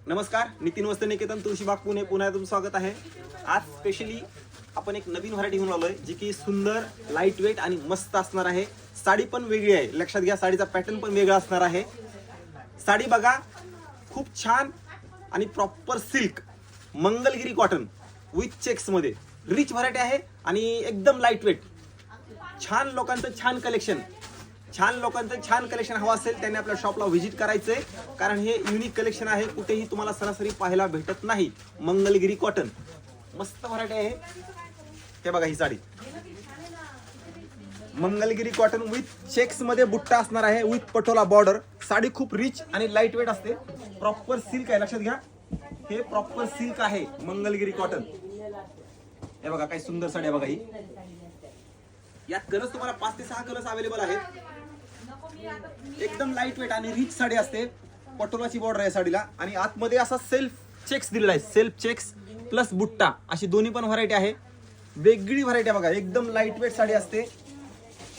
नमस्कार, नितीन वस्त्र निकेतन तुळशीबाग पुणे पुन्हा तुमचं स्वागत आहे। आज स्पेशली आपण एक नवीन व्हरायटी घेऊन आलोय जी की सुंदर, लाईट वेट आणि मस्त असणार आहे। साडी पण वेगळी आहे, लक्षात घ्या, साडीचा पॅटर्न पण वेगळा असणार आहे। साडी बघा, खूप छान आणि proper silk Mangalagiri cotton with checks मध्ये रिच व्हरायटी आहे आणि एकदम लाईट वेट। छान लोकांचं छान कलेक्शन हवं असेल त्यांनी आपल्या शॉपला व्हिजिट करायचंय, कारण हे युनिक कलेक्शन आहे, कुठेही तुम्हाला सरासरी पाहायला भेटत नाही। मंगलगिरी कॉटन मस्त व्हरायटी आहे। हे बघा, ही sari Mangalagiri cotton with checks मध्ये बुट्टा असणार आहे, विथ पटोला बॉर्डर। साडी खूप रिच आणि लाईट वेट असते, प्रॉपर सिल्क आहे, लक्षात घ्या, हे प्रॉपर सिल्क आहे मंगलगिरी कॉटन। हे बघा, काही सुंदर साडी आहे बघा। ही यात कलर्स तुम्हाला 5 ते 6 कलर्स अवेलेबल आहेत। एकदम लाईट वेट आणि रिच साडी असते, पटोलाची बॉर्डर आहे साडीला आणि आतमध्ये असा सेल्फ चेक्स दिलेला आहे, सेल्फ चेक्स प्लस बुट्टा, अशी दोन्ही पण व्हरायटी आहे। वेगळी व्हरायटी आहे बघा, एकदम लाईट वेट साडी असते।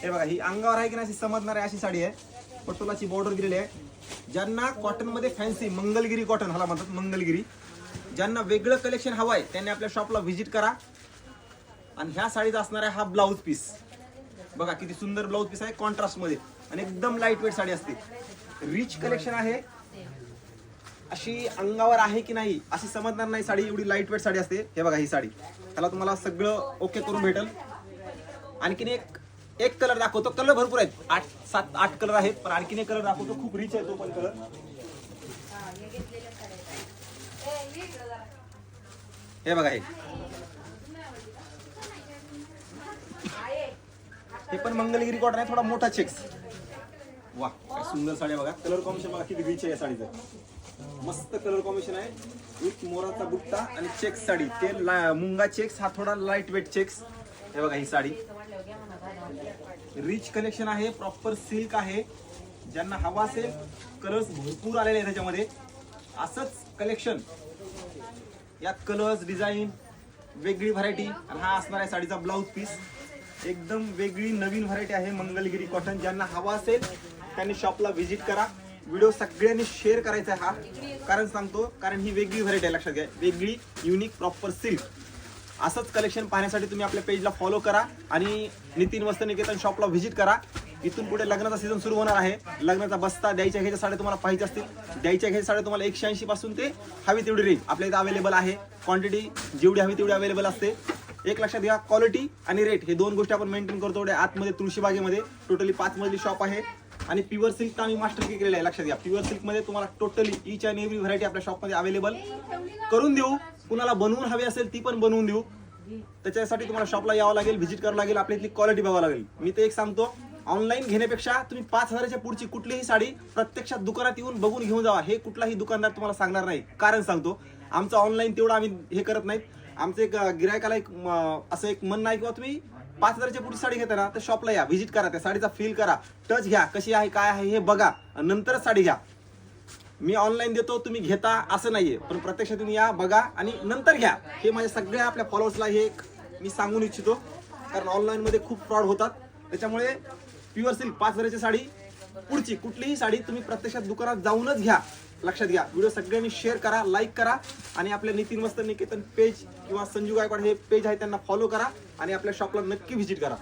हे बघा, ही अंगावर आहे की नाही अशी समजणार आहे अशी साडी आहे, पटोलाची बॉर्डर दिलेली आहे। ज्यांना कॉटन मध्ये फॅन्सी मंगलगिरी कॉटन ह्याला म्हणतात, मंगलगिरी, ज्यांना वेगळं कलेक्शन हवं आहे त्यांनी आपल्या शॉपला व्हिजिट करा। आणि ह्या साडीचा असणार आहे हा ब्लाऊज पीस, बघा किती सुंदर ब्लाऊज पीस आहे कॉन्ट्रास्ट मध्ये आणि एकदम लाईट वेट साडी असते। रिच कलेक्शन आहे, अशी अंगावर आहे की नाही अशी समजणार नाही साडी, एवढी लाईट वेट साडी असते। हे बघा, ही साडी त्याला तुम्हाला सगळं ओके करून भेटेल। आणखीन एक कलर दाखवतो, कलर भरपूर आहेत, 8 कलर आहेत, पण आणखीन एक कलर दाखवतो, खूप रिच आहे तो पण कलर। हे बघा, हे पण मंगलगिरी कॉटन आहे, थोडा मोठा चेक्स। वाह, काय सुंदर साडी बघा, कलर कॉम्बिनेशन बघा किती रिच आहे या साडीचं, मस्त कलर कॉम्बिनेशन आहे विथ मोराचा बुट्टा आणि चेक्स साडी, ते मुंगा चेक्स, हा थोडा लाईट वेट चेक्स। हे बघा, ही साडी रिच कलेक्शन आहे, प्रॉपर सिल्क आहे। ज्यांना हवा असेल, कलर्स भरपूर आलेले आहेत त्याच्यामध्ये, असंच कलेक्शन, यात कलर्स, डिझाईन, वेगळी व्हरायटी। आणि हा असणार आहे साडीचा ब्लाऊज पीस, एकदम वेगळी नवीन व्हरायटी आहे मंगलगिरी कॉटन। ज्यांना हवा असेल त्यांनी शॉपला व्हिजिट करा। व्हिडिओ सगळ्यांनी शेअर करायचा आहे हा, कारण सांगतो, कारण ही वेगळी व्हरायटी आहे, लक्षात घ्या, वेगळी युनिक प्रॉपर सिल्क। असंच कलेक्शन पाहण्यासाठी तुम्ही आपल्या पेजला फॉलो करा आणि नितीन वस्त्र निकेतन शॉपला व्हिजिट करा। इथून पुढे लग्नाचा सीझन सुरू होणार आहे, लग्नाचा बस्ता, द्यायच्या घ्यायच्या साड्या तुम्हाला पाहिजे असतील, द्यायच्या घ्यायच्या साड्या तुम्हाला 180 पासून ते हवी तेवढी रेंज आपल्या इथे अवेलेबल आहे। क्वांटिटी जेवढी हवी तेवढी अवेलेबल असते। एक लक्षात घ्या, क्वालिटी आणि रेट हे दोन गोष्टी आपण मेंटेन करतो। आतमध्ये तुळशीबागेमध्ये टोटली 5 मजली शॉप आहे आणि प्युअर सिल्क आम्ही मास्टर की केलेलं आहे, लक्षात घ्या, प्युअर सिल्क मध्ये तुम्हाला totally each and every variety आपल्या शॉपमध्ये अवेलेबल करून देऊ। कुणाला बनवून हवी असेल ती पण बनवून देऊ, त्याच्यासाठी तुम्हाला शॉपला यावं लागेल, व्हिजिट करावं लागेल, आपल्या इथली क्वालिटी बघावं लागेल। मी तर एक सांगतो, ऑनलाईन घेण्यापेक्षा तुम्ही 5000च्या पुढची कुठलीही साडी प्रत्यक्षात दुकानात येऊन बघून घेऊन जावा, हे कुठलाही दुकानदार तुम्हाला सांगणार नाही। कारण सांगतो, आमचं ऑनलाईन तेवढं आम्ही हे करत नाहीत। आमचं एक गिरायकाला असं एक म्हणणं आहे, किंवा तुम्ही 5000च्या पुढची साडी घेता ना तर शॉपला या, व्हिजिट करा, त्या साडीचा फील करा, टच घ्या, कशी आहे काय आहे हे बघा, नंतरच साडी घ्या। मी ऑनलाईन देतो, तुम्ही घेता असं नाहीये, पण प्रत्यक्षात तुम्ही या, बघा आणि नंतर घ्या। हे माझ्या सगळ्या आपल्या फॉलोअर्सला हे मी सांगून इच्छितो, कारण ऑनलाईन मध्ये खूप फ्रॉड होतात। त्याच्यामुळे प्युअर सिल्क 5000ची साडी पुढची कुठलीही साडी तुम्ही प्रत्यक्षात दुकानात जाऊनच घ्या, लक्षात घ्या। व्हिडिओ सगळ्यांनी शेअर करा, लाईक करा आणि आपल्या नितीन वस्त्र निकेतन पेज किंवा संजू गायकवाड हे पेज आहे त्यांना फॉलो करा आणि आपल्या शॉपला नक्की व्हिजिट करा।